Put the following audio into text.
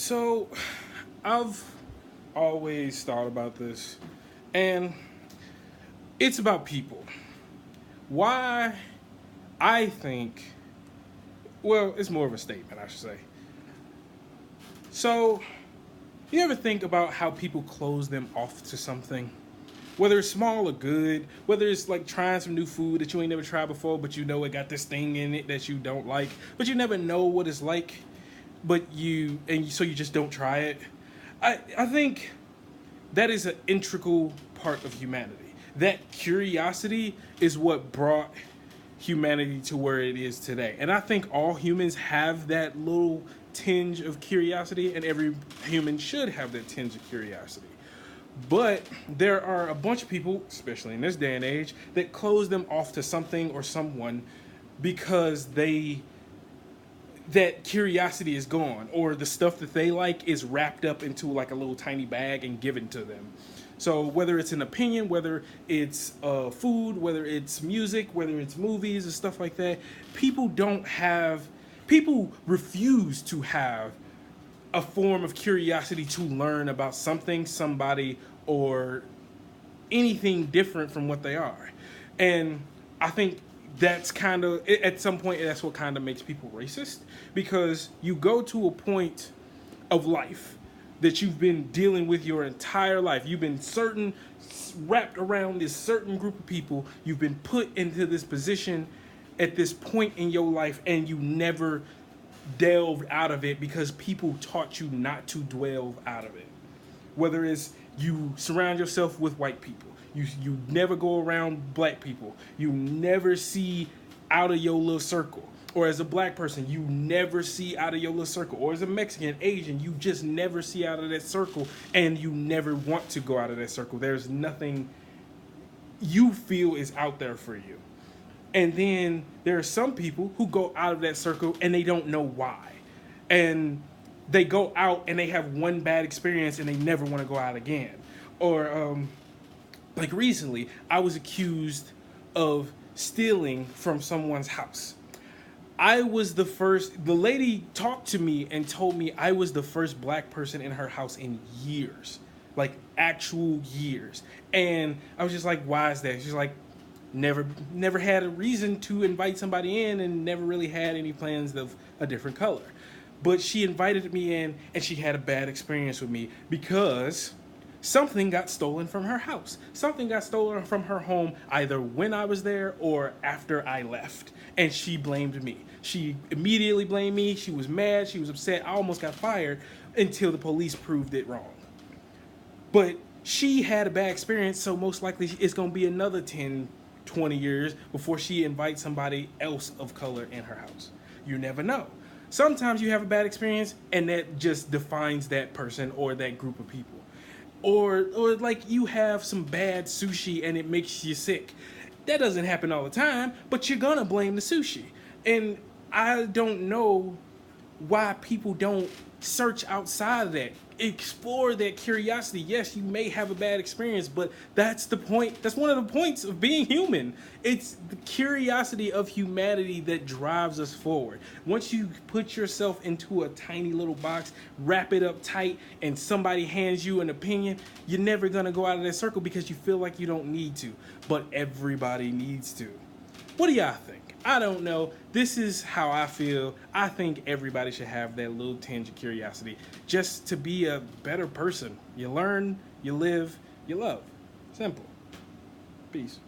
So, I've always thought about this, and it's about people. Why I think, well, it's more of a statement, I should say. So, you ever think about how people close them off to something? Whether it's small or good, whether it's like trying some new food that you ain't never tried before, but you know it got this thing in it that you don't like, but you never know what it's like, so you just don't try it. I think that is an integral part of humanity. That curiosity is what brought humanity to where it is today. And I think all humans have that little tinge of curiosity, and every human should have that tinge of curiosity. But there are a bunch of people, especially in this day and age, that close them off to something or someone because that curiosity is gone, or the stuff that they like is wrapped up into like a little tiny bag and given to them. So whether it's an opinion, whether it's food, whether it's music, whether it's movies and stuff like that, people refuse to have a form of curiosity to learn about something, somebody, or anything different from what they are. And I think that's kind of, at some point, that's what kind of makes people racist, because you go to a point of life that you've been dealing with your entire life. You've been wrapped around this certain group of people. You've been put into this position at this point in your life, and you never delved out of it because people taught you not to delve out of it. Whether it's you surround yourself with white people, you never go around black people, you never see out of your little circle. Or as a black person, you never see out of your little circle. Or as a Mexican, Asian, you just never see out of that circle, and you never want to go out of that circle. There's nothing you feel is out there for you. And then there are some people who go out of that circle and they don't know why. And they go out and they have one bad experience and they never want to go out again. Or like recently, I was accused of stealing from someone's house. The lady talked to me and told me I was the first black person in her house in years. Like actual years. And I was just like, why is that? She's like, never had a reason to invite somebody in, and never really had any plans of a different color. But she invited me in, and she had a bad experience with me because something got stolen from her house. Something got stolen from her home either when I was there or after I left. And she blamed me. She immediately blamed me. She was mad. She was upset. I almost got fired until the police proved it wrong. But she had a bad experience, so most likely it's going to be another 10, 20 years before she invites somebody else of color in her house. You never know. Sometimes you have a bad experience and that just defines that person or that group of people. Or like you have some bad sushi and it makes you sick. That doesn't happen all the time, but you're gonna blame the sushi. And I don't know why people don't search outside of that. Explore that curiosity. Yes, you may have a bad experience, but that's the point. That's one of the points of being human. It's the curiosity of humanity that drives us forward. Once you put yourself into a tiny little box, wrap it up tight, and somebody hands you an opinion, you're never going to go out of that circle because you feel like you don't need to. But everybody needs to. What do y'all think? I don't know. This is how I feel. I think everybody should have that little tinge of curiosity just to be a better person. You learn, you live, you love. Simple. Peace.